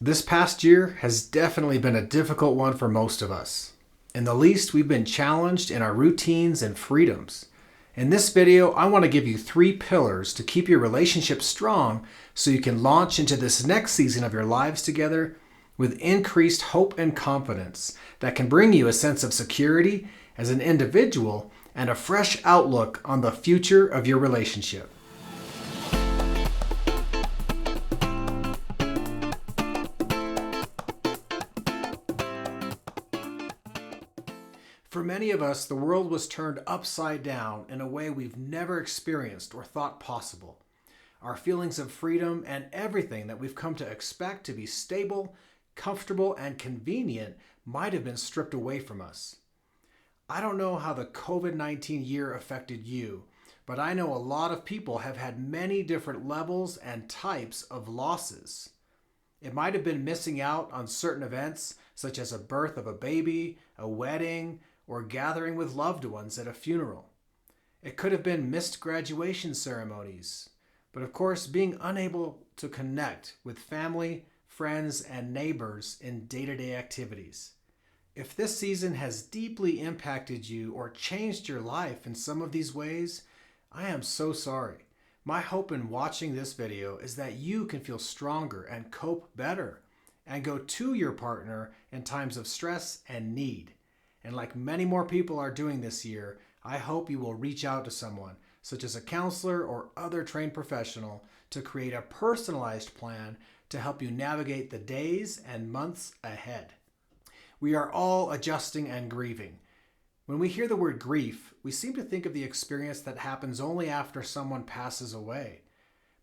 This past year has definitely been a difficult one for most of us. In the least, we've been challenged in our routines and freedoms. In this video, I want to give you 3 pillars to keep your relationship strong so you can launch into this next season of your lives together with increased hope and confidence that can bring you a sense of security as an individual and a fresh outlook on the future of your relationship. For many of us, the world was turned upside down in a way we've never experienced or thought possible. Our feelings of freedom and everything that we've come to expect to be stable, comfortable, and convenient might have been stripped away from us. I don't know how the COVID-19 year affected you, but I know a lot of people have had many different levels and types of losses. It might have been missing out on certain events, such as a birth of a baby, a wedding, or gathering with loved ones at a funeral. It could have been missed graduation ceremonies, but of course, being unable to connect with family, friends, and neighbors in day-to-day activities. If this season has deeply impacted you or changed your life in some of these ways, I am so sorry. My hope in watching this video is that you can feel stronger and cope better and go to your partner in times of stress and need. And like many more people are doing this year, I hope you will reach out to someone, such as a counselor or other trained professional, to create a personalized plan to help you navigate the days and months ahead. We are all adjusting and grieving. When we hear the word grief, we seem to think of the experience that happens only after someone passes away.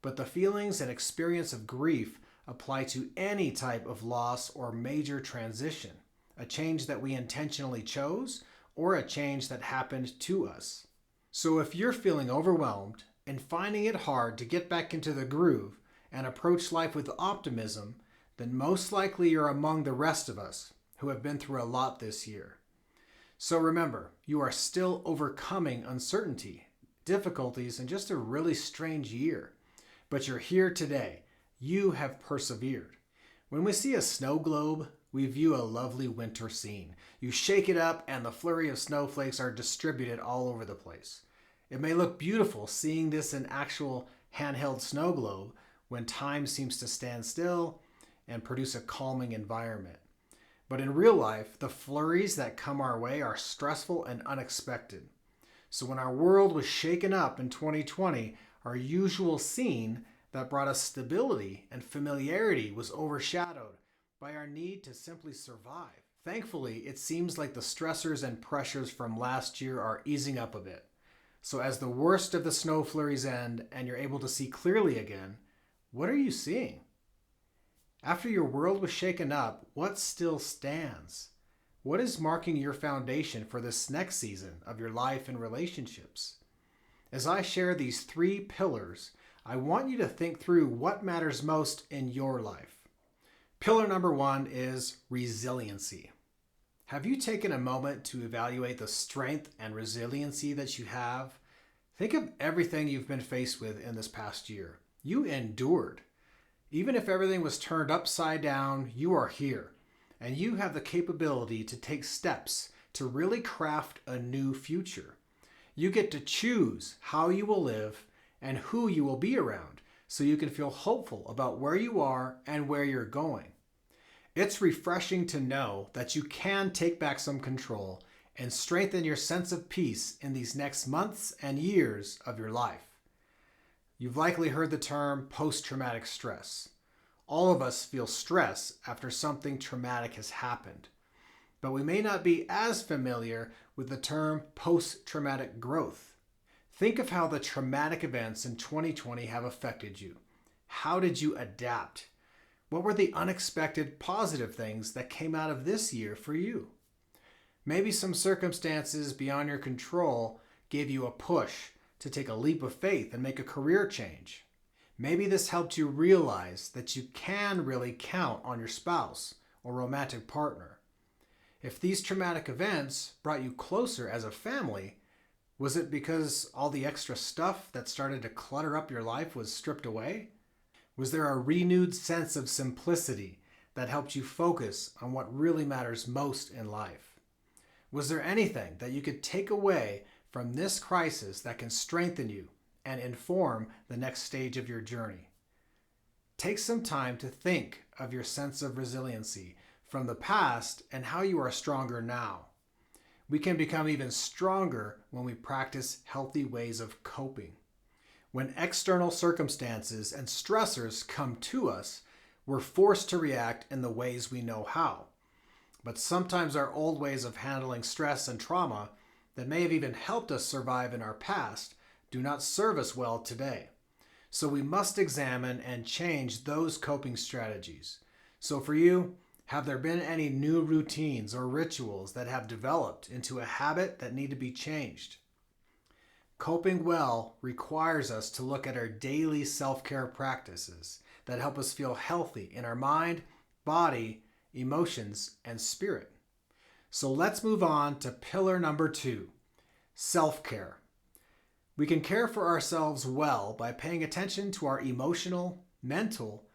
But the feelings and experience of grief apply to any type of loss or major transition, a change that we intentionally chose or a change that happened to us. So if you're feeling overwhelmed and finding it hard to get back into the groove and approach life with optimism, then most likely you're among the rest of us who have been through a lot this year. So remember, you are still overcoming uncertainty, difficulties, and just a really strange year. But you're here today. You have persevered. When we see a snow globe, we view a lovely winter scene. You shake it up and the flurry of snowflakes are distributed all over the place. It may look beautiful seeing this in actual handheld snow globe when time seems to stand still and produce a calming environment. But in real life, the flurries that come our way are stressful and unexpected. So when our world was shaken up in 2020, our usual scene that brought us stability and familiarity was overshadowed by our need to simply survive. Thankfully, it seems like the stressors and pressures from last year are easing up a bit. So as the worst of the snow flurries end and you're able to see clearly again, what are you seeing? After your world was shaken up, what still stands? What is marking your foundation for this next season of your life and relationships? As I share these 3 pillars, I want you to think through what matters most in your life. Pillar number 1 is resiliency. Have you taken a moment to evaluate the strength and resiliency that you have? Think of everything you've been faced with in this past year. You endured. Even if everything was turned upside down, you are here, and you have the capability to take steps to really craft a new future. You get to choose how you will live and who you will be around, so you can feel hopeful about where you are and where you're going. It's refreshing to know that you can take back some control and strengthen your sense of peace in these next months and years of your life. You've likely heard the term post-traumatic stress. All of us feel stress after something traumatic has happened, but we may not be as familiar with the term post-traumatic growth. Think of how the traumatic events in 2020 have affected you. How did you adapt? What were the unexpected positive things that came out of this year for you? Maybe some circumstances beyond your control gave you a push to take a leap of faith and make a career change. Maybe this helped you realize that you can really count on your spouse or romantic partner. If these traumatic events brought you closer as a family, was it because all the extra stuff that started to clutter up your life was stripped away? Was there a renewed sense of simplicity that helped you focus on what really matters most in life? Was there anything that you could take away from this crisis that can strengthen you and inform the next stage of your journey? Take some time to think of your sense of resiliency from the past and how you are stronger now. We can become even stronger when we practice healthy ways of coping. When external circumstances and stressors come to us, we're forced to react in the ways we know how. But sometimes our old ways of handling stress and trauma that may have even helped us survive in our past do not serve us well today. So we must examine and change those coping strategies. So for you, have there been any new routines or rituals that have developed into a habit that need to be changed? Coping well requires us to look at our daily self-care practices that help us feel healthy in our mind, body, emotions, and spirit. So let's move on to pillar number 2, self-care. We can care for ourselves well by paying attention to our emotional, mental,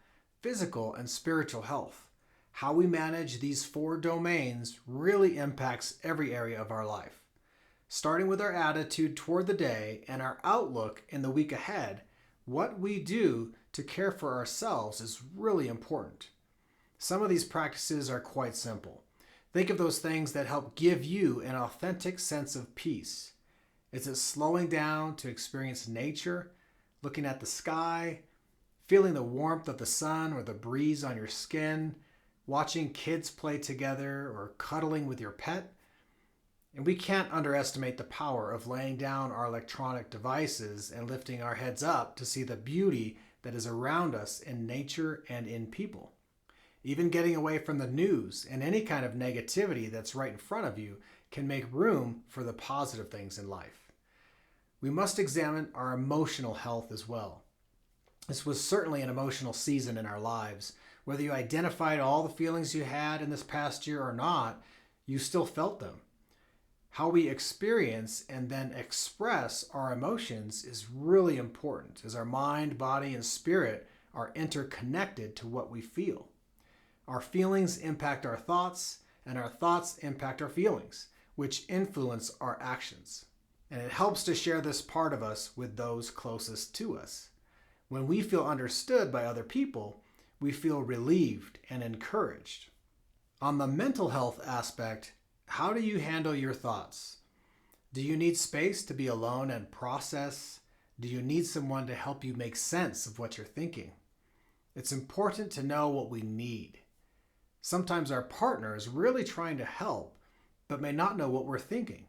physical, and spiritual health. How we manage these 4 domains really impacts every area of our life. Starting with our attitude toward the day and our outlook in the week ahead, what we do to care for ourselves is really important. Some of these practices are quite simple. Think of those things that help give you an authentic sense of peace. Is it slowing down to experience nature, looking at the sky, feeling the warmth of the sun or the breeze on your skin, watching kids play together, or cuddling with your pet? And we can't underestimate the power of laying down our electronic devices and lifting our heads up to see the beauty that is around us in nature and in people. Even getting away from the news and any kind of negativity that's right in front of you can make room for the positive things in life. We must examine our emotional health as well. This was certainly an emotional season in our lives. Whether you identified all the feelings you had in this past year or not, you still felt them. How we experience and then express our emotions is really important, as our mind, body, and spirit are interconnected to what we feel. Our feelings impact our thoughts, and our thoughts impact our feelings, which influence our actions. And it helps to share this part of us with those closest to us. When we feel understood by other people, we feel relieved and encouraged. On the mental health aspect, how do you handle your thoughts? Do you need space to be alone and process? Do you need someone to help you make sense of what you're thinking? It's important to know what we need. Sometimes our partner is really trying to help, but may not know what we're thinking.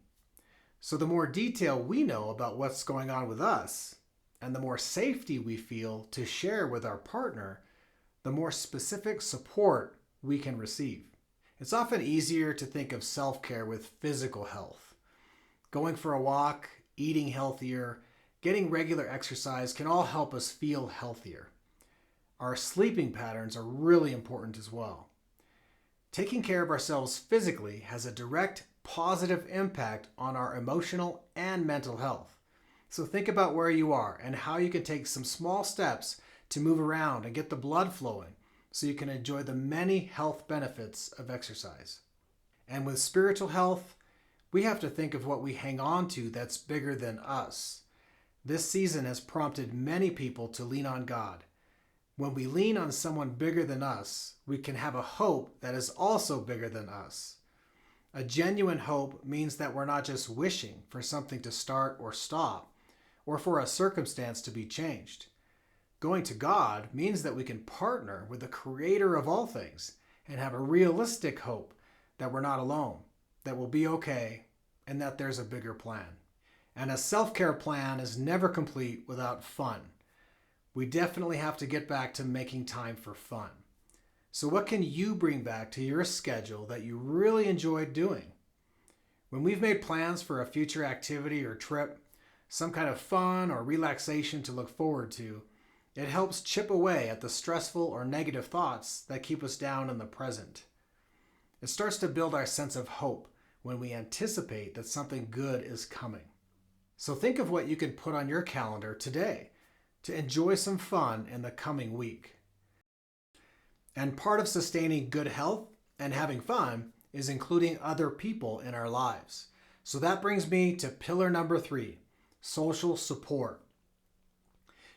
So the more detail we know about what's going on with us, and the more safety we feel to share with our partner, the more specific support we can receive. It's often easier to think of self-care with physical health. Going for a walk, eating healthier, getting regular exercise can all help us feel healthier. Our sleeping patterns are really important as well. Taking care of ourselves physically has a direct positive impact on our emotional and mental health. So think about where you are and how you can take some small steps to move around and get the blood flowing so you can enjoy the many health benefits of exercise. And with spiritual health, we have to think of what we hang on to that's bigger than us. This season has prompted many people to lean on God. When we lean on someone bigger than us, we can have a hope that is also bigger than us. A genuine hope means that we're not just wishing for something to start or stop, or for a circumstance to be changed. Going to God means that we can partner with the Creator of all things and have a realistic hope that we're not alone, that we'll be okay, and that there's a bigger plan. And a self-care plan is never complete without fun. We definitely have to get back to making time for fun. So what can you bring back to your schedule that you really enjoyed doing? When we've made plans for a future activity or trip, some kind of fun or relaxation to look forward to, it helps chip away at the stressful or negative thoughts that keep us down in the present. It starts to build our sense of hope when we anticipate that something good is coming. So think of what you can put on your calendar today to enjoy some fun in the coming week. And part of sustaining good health and having fun is including other people in our lives. So that brings me to pillar number 3, social support.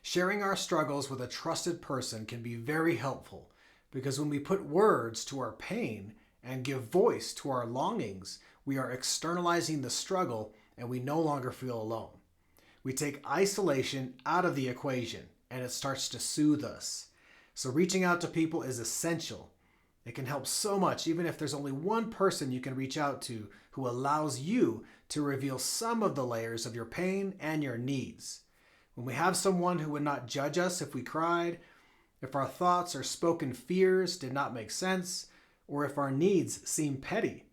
Sharing our struggles with a trusted person can be very helpful because when we put words to our pain and give voice to our longings, we are externalizing the struggle and we no longer feel alone. We take isolation out of the equation and it starts to soothe us. So reaching out to people is essential. It can help so much, even if there's only one person you can reach out to who allows you to reveal some of the layers of your pain and your needs. When we have someone who would not judge us if we cried, if our thoughts or spoken fears did not make sense, or if our needs seem petty,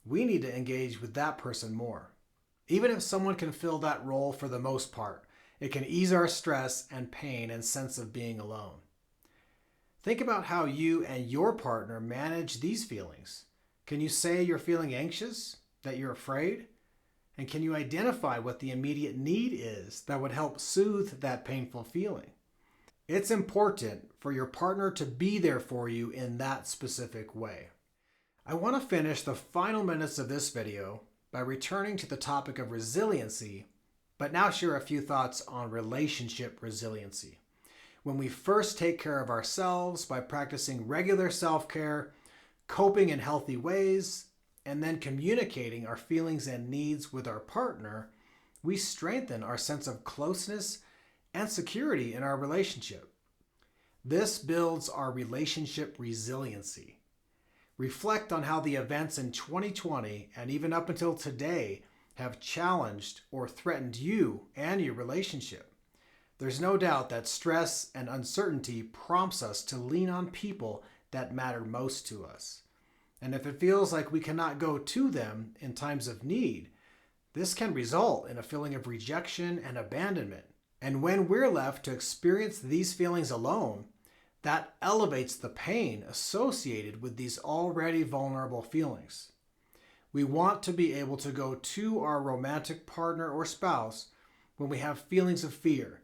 we need to engage with that person more. Even if someone can fill that role for the most part, it can ease our stress and pain and sense of being alone. Think about how you and your partner manage these feelings. Can you say you're feeling anxious, that you're afraid? And can you identify what the immediate need is that would help soothe that painful feeling? It's important for your partner to be there for you in that specific way. I want to finish the final minutes of this video by returning to the topic of resiliency, but now share a few thoughts on relationship resiliency. When we first take care of ourselves by practicing regular self-care, coping in healthy ways, and then communicating our feelings and needs with our partner, we strengthen our sense of closeness and security in our relationship. This builds our relationship resiliency. Reflect on how the events in 2020 and even up until today have challenged or threatened you and your relationship. There's no doubt that stress and uncertainty prompts us to lean on people that matter most to us. And if it feels like we cannot go to them in times of need, this can result in a feeling of rejection and abandonment. And when we're left to experience these feelings alone, that elevates the pain associated with these already vulnerable feelings. We want to be able to go to our romantic partner or spouse when we have feelings of fear,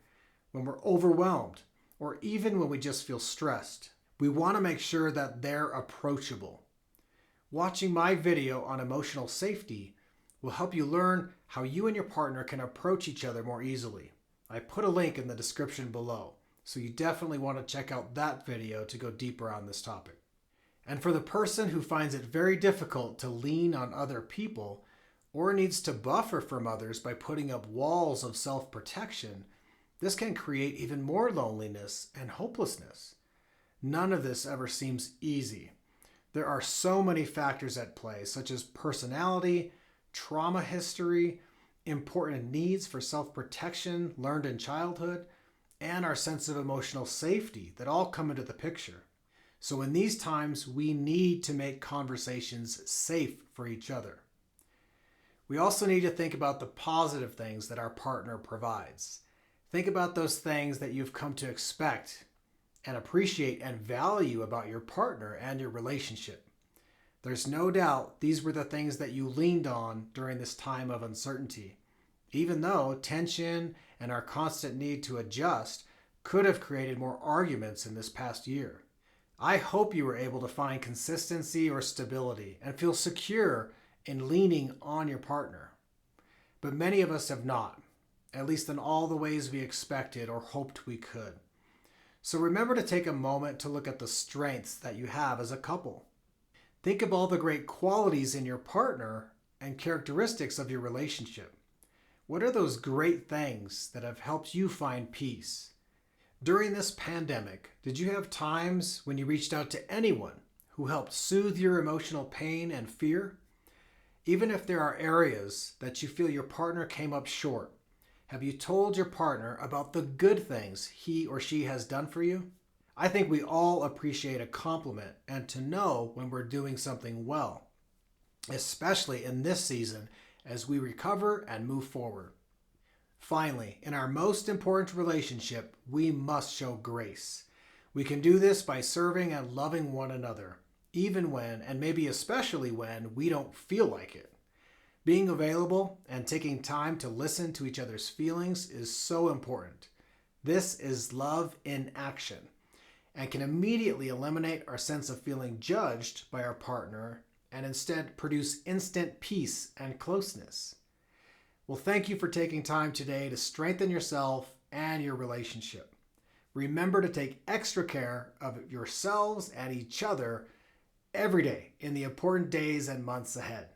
when we're overwhelmed, or even when we just feel stressed. We want to make sure that they're approachable. Watching my video on emotional safety will help you learn how you and your partner can approach each other more easily. I put a link in the description below, so you definitely want to check out that video to go deeper on this topic. And for the person who finds it very difficult to lean on other people or needs to buffer from others by putting up walls of self-protection, this can create even more loneliness and hopelessness. None of this ever seems easy. There are so many factors at play, such as personality, trauma history, important needs for self-protection learned in childhood, and our sense of emotional safety that all come into the picture. So in these times, we need to make conversations safe for each other. We also need to think about the positive things that our partner provides. Think about those things that you've come to expect and appreciate and value about your partner and your relationship. There's no doubt these were the things that you leaned on during this time of uncertainty, even though tension and our constant need to adjust could have created more arguments in this past year. I hope you were able to find consistency or stability and feel secure in leaning on your partner. But many of us have not, at least in all the ways we expected or hoped we could. So remember to take a moment to look at the strengths that you have as a couple. Think of all the great qualities in your partner and characteristics of your relationship. What are those great things that have helped you find peace? During this pandemic, did you have times when you reached out to anyone who helped soothe your emotional pain and fear? Even if there are areas that you feel your partner came up short, have you told your partner about the good things he or she has done for you? I think we all appreciate a compliment and to know when we're doing something well, especially in this season as we recover and move forward. Finally, in our most important relationship, we must show grace. We can do this by serving and loving one another, even when, and maybe especially when, we don't feel like it. Being available and taking time to listen to each other's feelings is so important. This is love in action. and can immediately eliminate our sense of feeling judged by our partner and instead produce instant peace and closeness. Well, thank you for taking time today to strengthen yourself and your relationship. Remember to take extra care of yourselves and each other every day in the important days and months ahead.